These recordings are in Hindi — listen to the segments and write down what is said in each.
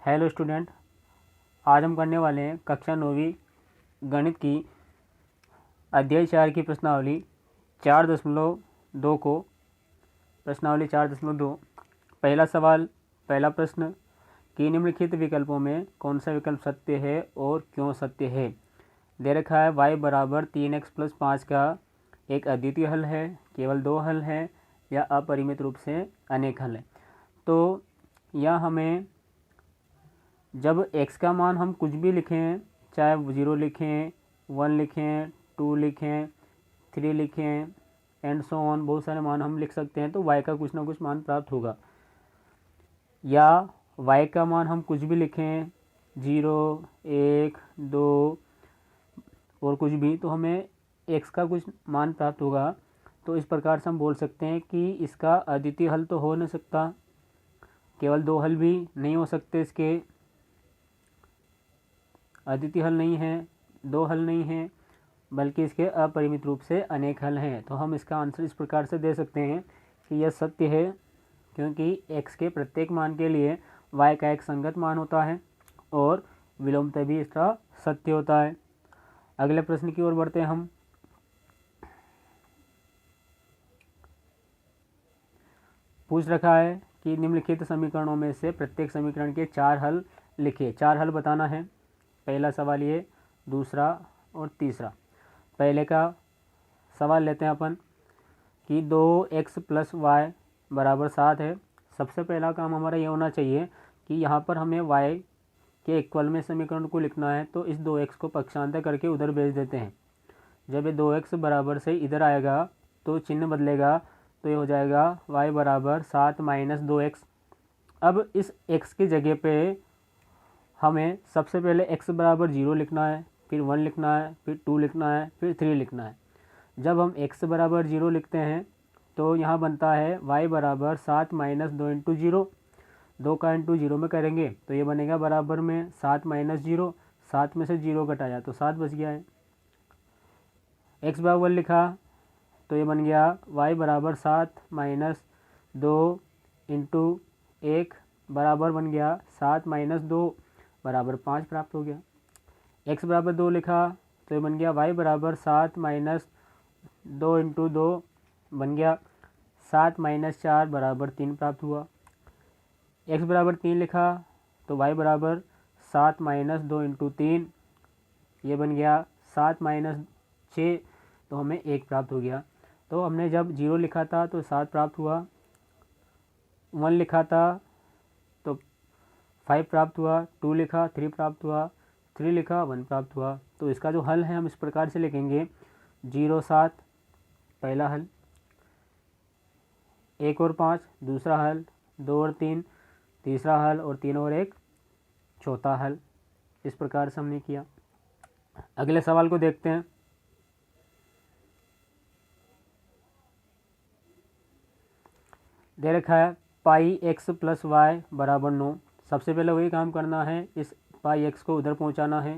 हेलो स्टूडेंट, आज हम करने वाले हैं कक्षा 9वीं गणित की अध्याय 4 की प्रश्नावली 4.2 को। प्रश्नावली 4.2 पहला सवाल, पहला प्रश्न कि निम्नलिखित विकल्पों में कौन सा विकल्प सत्य है और क्यों सत्य है। दे रखा है y बराबर 3x + 5 का एक अद्वितीय हल है, केवल दो हल है या अपरिमित रूप से अनेक हल है। तो यह हमें जब x का मान हम कुछ भी लिखें, चाहे 0 लिखें, 1 लिखें, 2 लिखें, 3 लिखें एंड सो ऑन, बहुत सारे मान हम लिख सकते हैं, तो y का कुछ ना कुछ मान प्राप्त होगा। या y का मान हम कुछ भी लिखें, 0, 1, 2 और कुछ भी, तो हमें x का कुछ मान प्राप्त होगा। तो इस प्रकार से हम बोल सकते हैं कि इसका अद्वितीय हल तो हो नहीं सकता, केवल दो हल भी नहीं हो सकते, इसके अद्वितीय हल नहीं है, दो हल नहीं है, बल्कि इसके अपरिमित रूप से अनेक हल हैं। तो हम इसका आंसर इस प्रकार से दे सकते हैं कि यह सत्य है, क्योंकि x के प्रत्येक मान के लिए y का एक संगत मान होता है और विलोमतः भी इसका सत्य होता है। अगले प्रश्न की ओर बढ़ते हैं हम। पूछ रखा है कि निम्नलिखित समीकरणों में से प्रत्येक समीकरण के 4 हल लिखिए। 4 हल बताना है। पहला सवाल ये, दूसरा और तीसरा। पहले का सवाल लेते हैं अपन कि 2x + y बराबर 7 है। सबसे पहला काम हमारा ये होना चाहिए कि यहाँ पर हमें y के इक्वल में समीकरण को लिखना है, तो इस 2x को पक्षांतर करके उधर भेज देते हैं। जब ये 2x बराबर से इधर आएगा तो चिन्ह बदलेगा, तो ये हो जाएगा y बराबर 7 - 2x। अब इस x की जगह पे हमें सबसे पहले x बराबर 0 लिखना है, फिर 1 लिखना है, फिर 2 लिखना है, फिर 3 लिखना है। जब हम x बराबर 0 लिखते हैं तो यहाँ बनता है y बराबर 7 - 2 × 0। 2 का इंटू 0 में करेंगे तो ये बनेगा बराबर में 7 - 0। 7 में से 0 घटाया तो 7 बच गया है। x बराबर लिखा तो ये बन गया y बराबर 7 - 2 × 1 बराबर बन गया 7 - 2 बराबर 5 प्राप्त हो गया। x बराबर 2 लिखा तो ये बन गया y बराबर 7 - 2 × 2 बन गया 7 - 4 बराबर 3 प्राप्त हुआ। x बराबर 3 लिखा तो y बराबर 7 - 2 × 3, ये बन गया 7 - 6, तो हमें 1 प्राप्त हो गया। तो हमने जब 0 लिखा था तो 7 प्राप्त हुआ, 1 लिखा था तो 5 प्राप्त हुआ, 2 लिखा 3 प्राप्त हुआ, 3 लिखा 1 प्राप्त हुआ। तो इसका जो हल है हम इस प्रकार से लिखेंगे, 0, 7 पहला हल, 1 और 5 दूसरा हल, 2 और 3 तीसरा हल और 3 और 1 चौथा हल। इस प्रकार से हमने किया। अगले सवाल को देखते हैं। दे रखा है πx + y बराबर 9। सबसे पहले वही काम करना है, इस πx को उधर पहुंचाना है।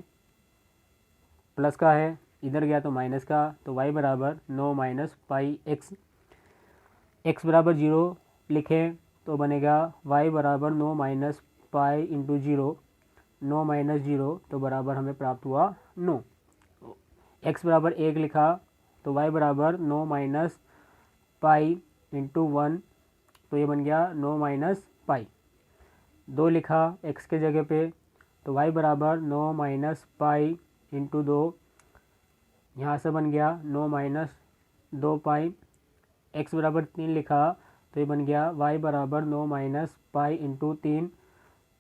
प्लस का है, इधर गया तो माइनस का, तो y बराबर 9 - πx। x बराबर 0 लिखें तो बनेगा y बराबर 9 - π × 0। 9 - 0 तो बराबर हमें प्राप्त हुआ 9। x बराबर 1 लिखा तो y बराबर 9 - π × 1, तो ये बन गया 9 - π। 2 लिखा x के जगह पे तो y बराबर 9 - π × 2, यहाँ से बन गया 9 - 2 π। x बराबर 3 लिखा तो ये बन गया y बराबर 9 - π × 3,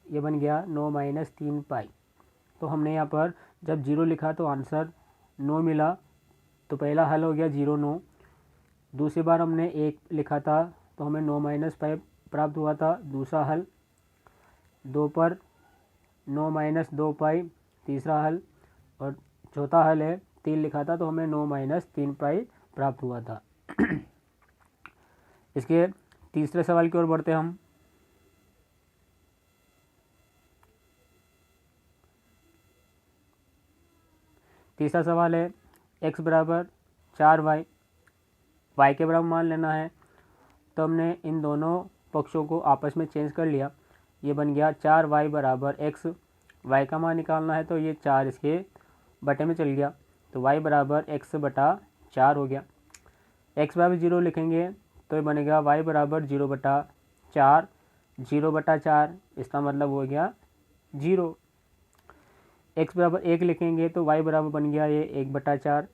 ये बन गया 9 - 3 π। तो हमने यहाँ पर जब 0 लिखा तो आंसर 9 मिला, तो पहला हल हो गया 0, 9। दूसरी बार हमने 1 लिखा था तो हमें 9 - π प्राप्त हुआ था, दूसरा हल। 2 पर 9 - 2 π तीसरा हल, और चौथा हल है 3 लिखा था तो हमें 9 - 3 π प्राप्त हुआ था। इसके तीसरे सवाल की ओर बढ़ते हम। तीसरा सवाल है x बराबर 4y, y के बराबर मान लेना है। तो हमने इन दोनों पक्षों को आपस में चेंज कर लिया। ये बन गया 4y बराबर x। y का मान निकालना है तो ये 4 इसके बटे में चल गया, तो y बराबर x बटा 4 हो गया। x बराबर 0 लिखेंगे तो ये बनेगा y बराबर 0 बटा 4। 0 बटा 4 इसका मतलब हो गया 0। x बराबर 1 लिखेंगे तो y बराबर बन गया ये 1 बटा 4।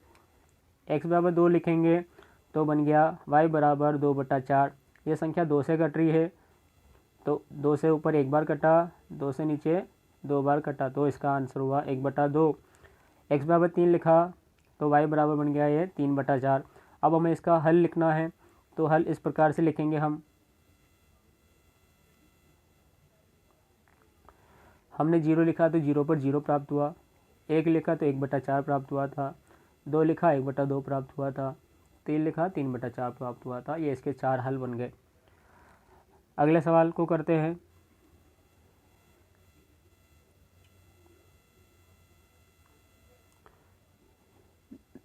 x बराबर 2 लिखेंगे तो बन गया y बराबर 2 बटा 4। ये संख्या 2 से कट रही है तो 2 से ऊपर एक बार कटा, 2 से नीचे 2 बार कटा, तो इसका आंसर हुआ 1 बटा 2। x बराबर 3 लिखा तो y बराबर बन गया ये 3 बटा 4। अब हमें इसका हल लिखना है तो हल इस प्रकार से लिखेंगे हमने 0 लिखा तो 0 पर 0 प्राप्त हुआ, 1 लिखा तो 1 बटा 4 प्राप्त हुआ था, 2 लिखा 1 बटा 2 प्राप्त हुआ था, 3 लिखा 3 बटा 4 प्राप्त हुआ था। ये इसके 4 हल बन गए। अगले सवाल को करते हैं।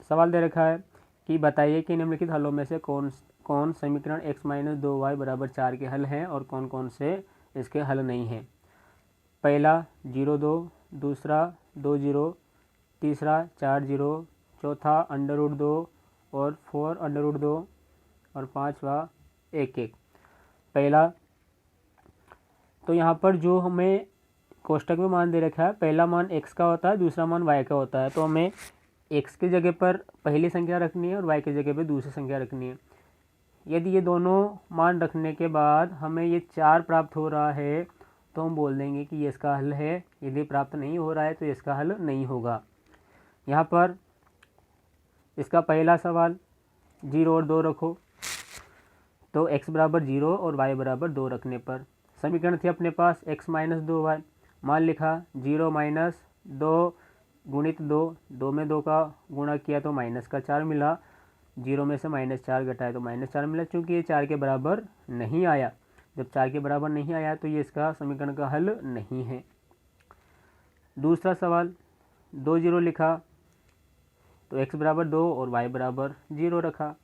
सवाल दे रखा है कि बताइए कि निम्नलिखित हलों में से कौन समीकरण x माइनस 2y बराबर 4 के हल हैं और कौन कौन से इसके हल नहीं हैं। पहला 0 2, दूसरा 2 0, तीसरा 4 0, चौथा √2 और 4 √2 और पांचवा 1 1। पहला तो यहाँ पर जो हमें कोष्टक में मान दे रखा है, पहला मान x का होता है, दूसरा मान y का होता है, तो हमें x की जगह पर पहली संख्या रखनी है और y की जगह पर दूसरी संख्या रखनी है। यदि ये दोनों मान रखने के बाद हमें ये 4 प्राप्त हो रहा है तो हम बोल देंगे कि ये इसका हल है। यदि प्राप्त नहीं हो रहा है तो इसका हल नहीं होगा। यहाँ पर इसका पहला सवाल 0 और 2 रखो, तो x बराबर 0 और y बराबर 2 रखने पर समीकरण थी अपने पास x माइनस 2y। मान लिखा 0 माइनस 2 गुणित 2, 2 में 2 का गुणा किया तो माइनस का 4 मिला, 0 में से -4 घटाया तो -4 मिला। चूँकि ये 4 के बराबर नहीं आया, जब 4 के बराबर नहीं आया तो ये इसका समीकरण का हल नहीं है। दूसरा सवाल 2 0 लिखा तो x बराबर 2 और y बराबर 0 रखा,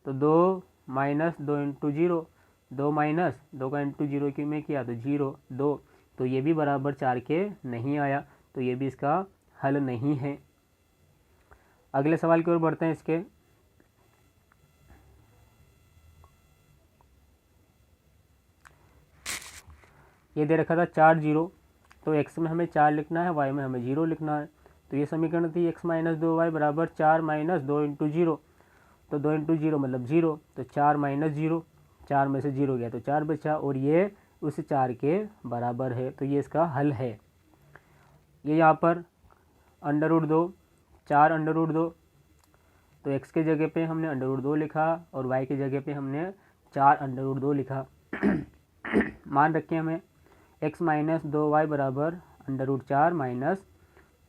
तो 2 माइनस 2 इंटू 0, 2 माइनस 2 का इंटू 0 की में किया तो 0 2, तो ये भी बराबर 4 के नहीं आया, तो ये भी इसका हल नहीं है। अगले सवाल की ओर बढ़ते हैं। इसके ये दे रखा था 4 0, तो x में हमें 4 लिखना है, y में हमें 0 लिखना है। तो ये समीकरण थी x माइनस 2y बराबर 4 माइनस 2 इंटू 0, तो 2 इंटू 0 मतलब 0, तो 4 माइनस 0, 4 में से 0 गया तो 4 बचा और ये उस 4 के बराबर है, तो ये इसका हल है। ये यहाँ पर √2, 4 √2, तो x के जगह पे हमने √2 लिखा और y की जगह पे हमने 4 √2 लिखा। मान रखें हमें x माइनस 2y बराबर √4 माइनस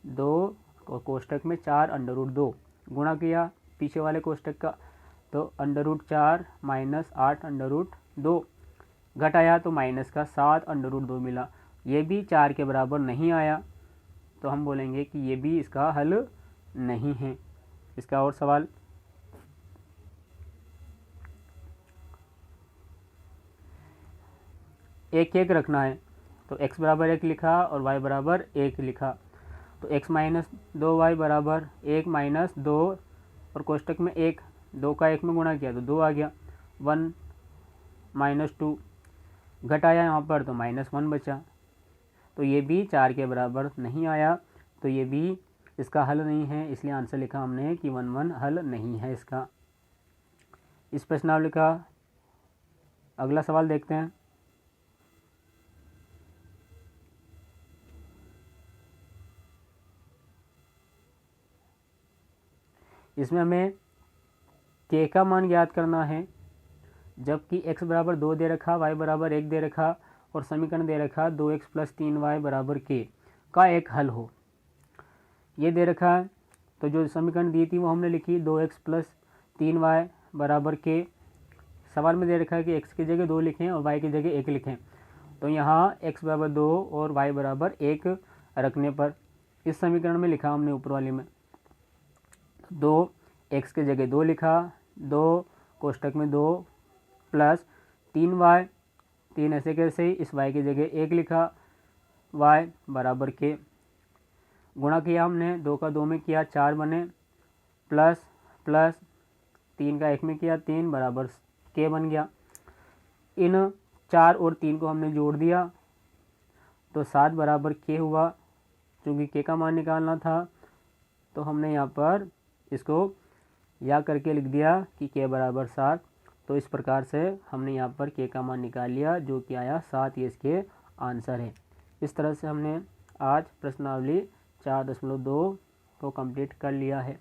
2 और कोष्टक में 4 √2 गुणा किया पीछे वाले कोष्टक का, तो √4 माइनस 8 √2 घटाया तो माइनस का 7 √2 मिला। ये भी 4 के बराबर नहीं आया, तो हम बोलेंगे कि ये भी इसका हल नहीं है। इसका और सवाल एक एक रखना है, तो x बराबर 1 लिखा और y बराबर 1 लिखा, तो x माइनस 2y बराबर 1 माइनस 2 और कोष्टक में 1, 2 का 1 में गुणा किया तो 2 आ गया, 1 माइनस 2 घटाया यहाँ पर तो -1 बचा, तो ये भी 4 के बराबर नहीं आया, तो ये भी इसका हल नहीं है। इसलिए आंसर लिखा हमने कि 1 1 हल नहीं है इसका। इस प्रश्नावली का अगला सवाल देखते हैं। इसमें हमें k का मान ज्ञात करना है, जबकि x बराबर 2 दे रखा, y बराबर 1 दे रखा और समीकरण दे रखा 2x प्लस 3y बराबर k का एक हल हो। ये दे रखा है, तो जो समीकरण दी थी वो हमने लिखी 2x प्लस 3y बराबर k। सवाल में दे रखा है कि x की जगह 2 लिखें और y की जगह 1 लिखें, तो यहाँ x बराबर 2 और y बराबर 1 रखने पर इस समीकरण में लिखा हमने ऊपर वाले में 2, x की जगह 2 लिखा, 2 कोष्टक में 2 प्लस 3y 3 ऐसे कैसे ही, इस y की जगह 1 लिखा, y बराबर के, गुणा किया हमने, 2 का 2 में किया 4 बने, प्लस प्लस 3 का 1 में किया 3 बराबर के बन गया। इन 4 और 3 को हमने जोड़ दिया तो 7 बराबर के हुआ। चूँकि के का मान निकालना था तो हमने यहाँ पर इसको या करके लिख दिया कि के बराबर 7। तो इस प्रकार से हमने यहाँ पर के का मान निकाल लिया जो कि आया 7, ये इसके आंसर है। इस तरह से हमने आज प्रश्नावली 4.2 को कंप्लीट कर लिया है।